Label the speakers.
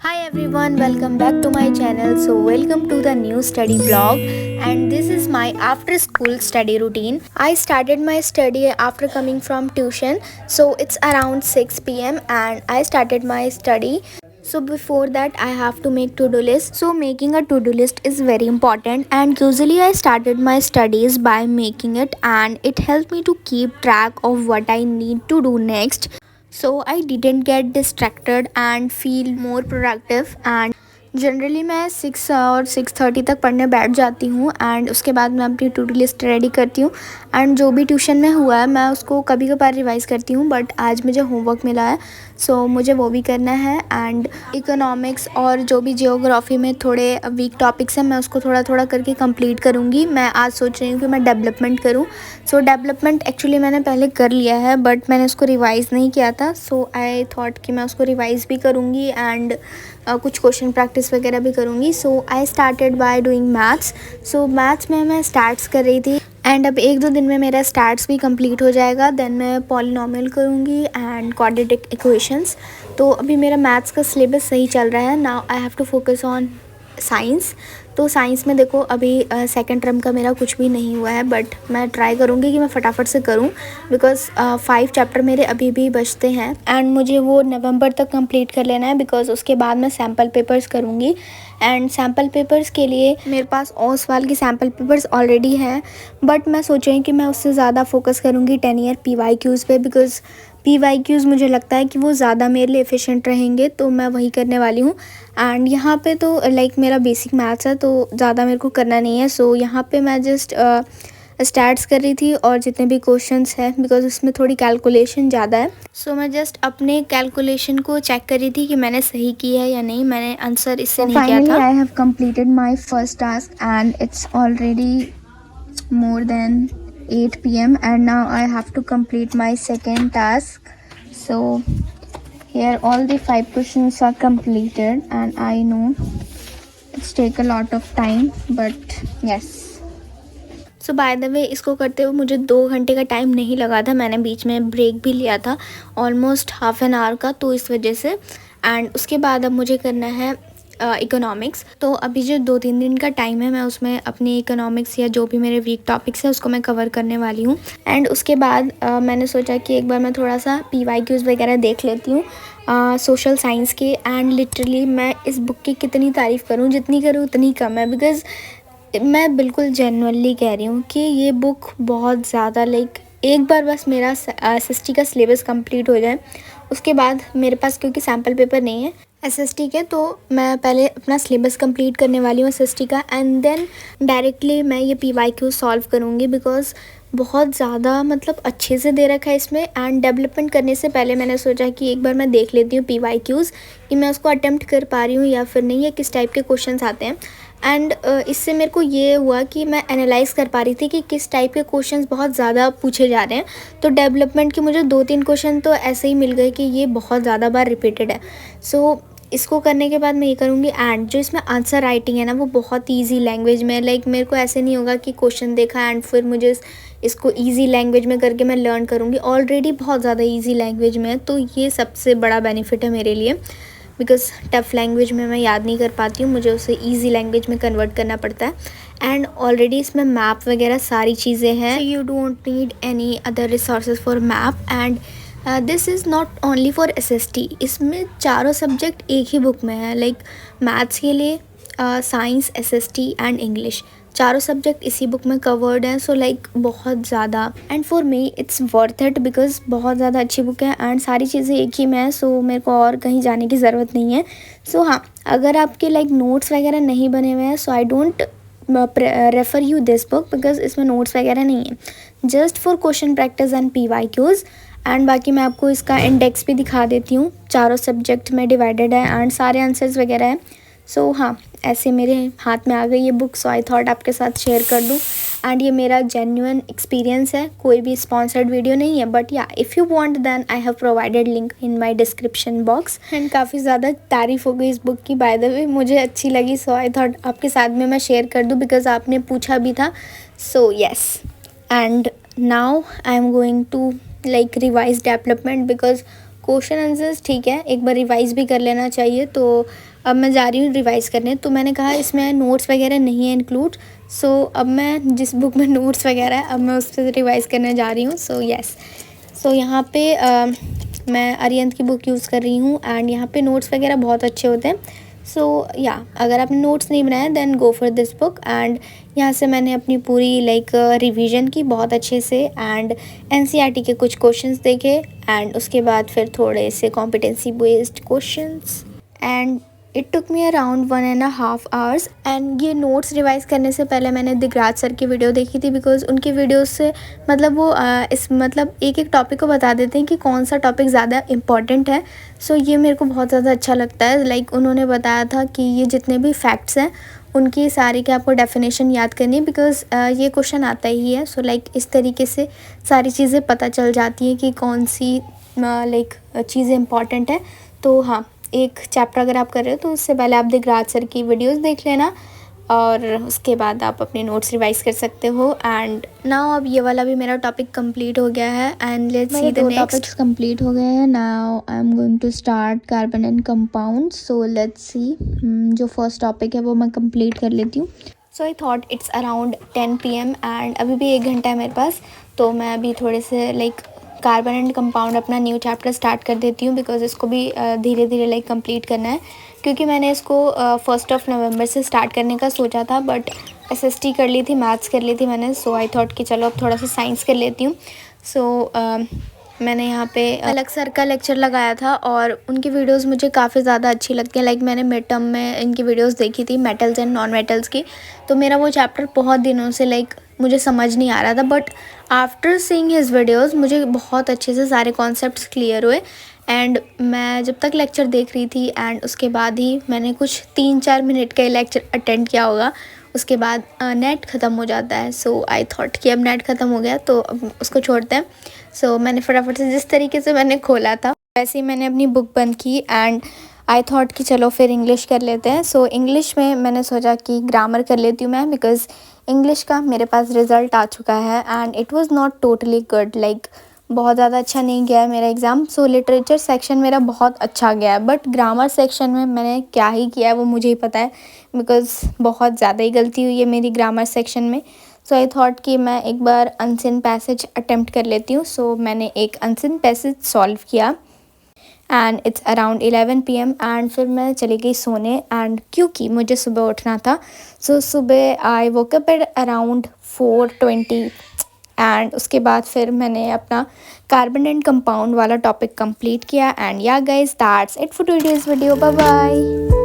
Speaker 1: Hi everyone, welcome back to my channel. So, welcome to the new study vlog, and this is my after school study routine. I started my study after coming from tuition, so it's around 6 pm, and I started my study. So before that I have to make to-do list. So making a to-do list is very important, and usually I started my studies by making it, and it helped me to keep track of what I need to do next, so I didn't get distracted and feel more productive. And generally मैं 6 और 6:30 तक पढ़ने बैठ जाती हूँ, and उसके बाद मैं अपनी टू डू लिस्ट रेडी करती हूँ, एंड जो भी ट्यूशन में हुआ है मैं उसको कभी कभार रिवाइज़ करती हूँ, बट आज मुझे होमवर्क मिला है, सो मुझे वो भी करना है। एंड इकोनॉमिक्स और जो भी जियोग्राफी में थोड़े वीक टॉपिक्स हैं मैं उसको थोड़ा थोड़ा करके कंप्लीट करूँगी। मैं आज सोच रही हूँ कि मैं डेवलपमेंट करूँ। सो डेवलपमेंट एक्चुअली मैंने पहले कर लिया है, बट मैंने उसको रिवाइज़ नहीं किया था, सो आई थॉट कि मैं उसको रिवाइज़ भी करूँगी, एंड कुछ क्वेश्चन प्रैक्टिस वगैरह भी करूँगी। So I started by doing maths. So maths में मैं स्टैट्स कर रही थी, एंड अब 1-2 दिन में मेरा स्टैट्स भी कंप्लीट हो जाएगा। देन मैं पॉलिनोमियल करूँगी एंड क्वाड्रेटिक इक्वेशंस। तो अभी मेरा मैथ्स का सिलेबस सही चल रहा है। Now I have to focus on science. तो साइंस में देखो अभी सेकंड टर्म का मेरा कुछ भी नहीं हुआ है, बट मैं ट्राई करूँगी कि मैं फटाफट से करूँ, बिकॉज़ 5 चैप्टर मेरे अभी भी बचते हैं, एंड मुझे वो नवंबर तक कंप्लीट कर लेना है, बिकॉज़ उसके बाद मैं सैम्पल पेपर्स करूँगी। एंड सैम्पल पेपर्स के लिए मेरे पास ओसवाल की सैम्पल पेपर्स ऑलरेडी हैं, बट मैं सोच रही हूँ कि मैं उससे ज़्यादा फोकस करूँगी 10 ईयर PYQs पे, बिकॉज़ PYQs मुझे लगता है कि वो ज़्यादा मेरे लिए एफिशिएंट रहेंगे, तो मैं वही करने वाली हूँ। एंड यहाँ पे तो लाइक मेरा बेसिक मैथ्स है, तो ज़्यादा मेरे को करना नहीं है। सो यहाँ पे मैं जस्ट स्टैट्स कर रही थी और जितने भी क्वेश्चंस हैं, बिकॉज़ उसमें थोड़ी कैलकुलेशन ज़्यादा है। सो मैं जस्ट अपने कैलकुलेशन को चेक कर रही थी कि मैंने सही की है या नहीं, मैंने आंसर इससे नहीं किया था। I have completed my first task and it's already more than 8 p.m. and now I have to complete my second task. So here all the 5 questions are completed, and I know it's take a lot of time, but yes. So by the way इसको करते हुए मुझे 2 घंटे का time नहीं लगा था, मैंने बीच में ब्रेक भी लिया था ऑलमोस्ट हाफ एन आवर का, तो इस वजह से। एंड उसके बाद अब मुझे करना है इकोनॉमिक्स। तो अभी जो 2-3 दिन का टाइम है मैं उसमें अपनी इकोनॉमिक्स या जो भी मेरे वीक टॉपिक्स है उसको मैं कवर करने वाली हूँ। एंड उसके बाद मैंने सोचा कि एक बार मैं थोड़ा सा PYQs वगैरह देख लेती हूँ सोशल साइंस के। एंड लिटरली मैं इस बुक की कितनी तारीफ़ करूँ, जितनी करूँ उतनी कम है, बिकॉज़ मैं बिल्कुल जेन्युइनली कह रही हूँ कि ये बुक बहुत ज़्यादा लाइक एक बार बस मेरा SST का सिलेबस कंप्लीट हो जाए, उसके बाद मेरे पास क्योंकि सैम्पल पेपर नहीं है SST के, तो मैं पहले अपना सिलेबस कंप्लीट करने वाली हूँ SST का, एंड देन डायरेक्टली मैं ये PYQ सॉल्व करूँगी, बिकॉज़ बहुत ज़्यादा मतलब अच्छे से दे रखा है इसमें। एंड डेवलपमेंट करने से पहले मैंने सोचा कि एक बार मैं देख लेती हूँ PYQs कि मैं उसको अटेम्प्ट कर पा रही हूँ या फिर नहीं, या किस टाइप के क्वेश्चंस आते हैं। एंड इससे मेरे को ये हुआ कि मैं एनालाइज़ कर पा रही थी कि किस टाइप के क्वेश्चंस बहुत ज़्यादा पूछे जा रहे हैं। तो डेवलपमेंट के मुझे 2-3 क्वेश्चन तो ऐसे ही मिल गए कि ये बहुत ज़्यादा बार रिपीटेड है। सो इसको करने के बाद मैं ये करूँगी। एंड जो इसमें आंसर राइटिंग है ना, वो बहुत ईजी लैंग्वेज में, लाइक मेरे को ऐसे नहीं होगा कि क्वेश्चन देखा एंड फिर मुझे इसको ईजी लैंग्वेज में करके मैं लर्न करूँगी, ऑलरेडी बहुत ज़्यादा ईजी लैंग्वेज में है, तो ये सबसे बड़ा बेनिफिट है मेरे लिए, बिकॉज़ टफ़ लैंग्वेज में मैं याद नहीं कर पाती हूँ, मुझे उसे ईजी लैंग्वेज में कन्वर्ट करना पड़ता है। एंड ऑलरेडी इसमें मैप वगैरह सारी चीज़ें हैं, you don't need any other resources for map. And this is not only for SST, इसमें चारों सब्जेक्ट एक ही बुक में है, लाइक मैथ्स के लिए साइंस, SST एंड इंग्लिश, चारों सब्जेक्ट इसी बुक में कवर्ड हैं। सो लाइक बहुत ज़्यादा, and for me it's worth it, because बहुत ज़्यादा अच्छी बुक है एंड सारी चीज़ें एक ही में है, सो मेरे को और कहीं जाने की ज़रूरत नहीं है। सो हाँ, अगर आपके लाइक नोट्स वगैरह नहीं बने हुए हैं, so I don't refer you this book, because इसमें नोट्स वगैरह नहीं है, just for question practice and PYQs। And बाकी मैं आपको इसका इंडेक्स भी दिखा देती हूँ, चारों सब्जेक्ट में डिवाइडेड है एंड सारे आंसर्स वगैरह हैं। सो हाँ, ऐसे मेरे हाथ में आ गई ये बुक, सो आई थॉट आपके साथ शेयर कर दूँ। एंड ये मेरा जेन्युइन एक्सपीरियंस है, कोई भी स्पॉन्सर्ड वीडियो नहीं है, बट या if you want then I have provided link in my description box. And काफ़ी ज़्यादा तारीफ़ हो गई इस बुक की, बाय द वे मुझे अच्छी लगी, सो आई थॉट आपके साथ में मैं शेयर कर दूँ, बिकॉज़ आपने पूछा भी था। So yes, and now I am going to like revise development, because question answers ठीक है, एक बार रिवाइज़ भी कर लेना चाहिए। तो अब मैं जा रही हूँ रिवाइज़ करने। तो मैंने कहा इसमें नोट्स वगैरह नहीं है इंक्लूड। सो अब मैं जिस बुक में नोट्स वगैरह है अब मैं उस पर रिवाइज़ करने जा रही हूँ। सो यस, सो यहाँ पे मैं अरिहंत की बुक यूज़ कर रही हूँ एंड यहाँ पे नोट्स वगैरह बहुत अच्छे होते हैं। सो या अगर आपने नोट्स नहीं बनाया then go for this book. And यहाँ से मैंने अपनी पूरी लाइक रिवीजन की बहुत अच्छे से एंड एनसीईआरटी के कुछ क्वेश्चंस देखे एंड उसके बाद फिर थोड़े से competency based questions and it took me around 1.5 hours. And ये नोट्स रिवाइज करने से पहले मैंने दिगराज सर की वीडियो देखी थी, बिकॉज़ उनकी वीडियोस से मतलब वो इस मतलब एक एक टॉपिक को बता देते हैं कि कौन सा टॉपिक ज़्यादा इम्पॉर्टेंट है। सो ये मेरे को बहुत ज़्यादा अच्छा लगता है। लाइक उन्होंने बताया था कि ये जितने भी फैक्ट्स हैं उनकी सारी की आपको डेफिनेशन याद करनी है, बिकॉज़ ये क्वेश्चन आता ही है। सो लाइक इस तरीके से सारी चीज़ें पता चल जाती हैं कि कौन सी लाइक चीज़ें इंपॉर्टेंट है। तो हाँ, एक चैप्टर अगर आप कर रहे हो तो उससे पहले आप दिगराज सर की वीडियोस देख लेना और उसके बाद आप अपने नोट्स रिवाइज कर सकते हो। एंड नाउ अब ये वाला भी मेरा टॉपिक कंप्लीट हो गया है and let's see the next. Topics complete हो गए हैं। Now I am going to start carbon and compound. So let's see, जो फर्स्ट टॉपिक है वो मैं कंप्लीट कर लेती हूँ। So I thought it's around 10 PM and अभी भी 1 घंटा है मेरे पास। तो मैं अभी थोड़े से लाइक कार्बन एंड कंपाउंड अपना न्यू चैप्टर स्टार्ट कर देती हूँ, बिकॉज इसको भी धीरे धीरे लाइक कंप्लीट करना है, क्योंकि मैंने इसको 1 नवंबर से स्टार्ट करने का सोचा था, बट एसएसटी कर ली थी, मैथ्स कर ली थी मैंने। सो आई थॉट कि चलो अब थोड़ा सा साइंस कर लेती हूँ। सो मैंने यहाँ पे अलग सर का लेक्चर लगाया था और उनकी वीडियोस मुझे काफ़ी ज़्यादा अच्छी लगती हैं। लाइक मैंने मिड टर्म में इनकी वीडियोस देखी थी, मेटल्स एंड नॉन मेटल्स की। तो मेरा वो चैप्टर बहुत दिनों से लाइक मुझे समझ नहीं आ रहा था, but after seeing his videos मुझे बहुत अच्छे से सारे कॉन्सेप्ट्स क्लियर हुए। एंड मैं जब तक लेक्चर देख रही थी एंड उसके बाद ही मैंने कुछ 3-4 मिनट का लेक्चर अटेंड किया होगा, उसके बाद नेट ख़त्म हो जाता है। सो आई थॉट कि अब नेट ख़त्म हो गया तो अब उसको छोड़ते हैं। सो मैंने फटाफट से जिस तरीके से मैंने खोला था वैसे ही मैंने अपनी बुक बंद की एंड आई थॉट कि चलो फिर इंग्लिश कर लेते हैं। सो इंग्लिश में मैंने सोचा कि ग्रामर कर लेती हूँ मैं, बिकॉज़ इंग्लिश का मेरे पास रिज़ल्ट आ चुका है and it was not totally good. Like बहुत ज़्यादा अच्छा नहीं गया है मेरा एग्ज़ाम। सो लिटरेचर सेक्शन मेरा बहुत अच्छा गया है, बट ग्रामर सेक्शन में मैंने क्या ही किया है वो मुझे ही पता है, बिकॉज़ बहुत ज़्यादा ही गलती हुई है मेरी ग्रामर सेक्शन में। सो आई थॉट कि मैं एक बार अनसीन पैसेज अटेम्प्ट कर लेती हूँ। सो मैंने एक अनसीन पैसेज सॉल्व किया and it's around 11 PM and फिर मैं चली गई सोने। एंड क्योंकि मुझे सुबह उठना था, सो सुबह I woke up at around 4:20 and उसके बाद फिर मैंने अपना कार्बन एंड कंपाउंड वाला टॉपिक कंप्लीट किया। And yeah guys, that's it for today's video. Bye bye.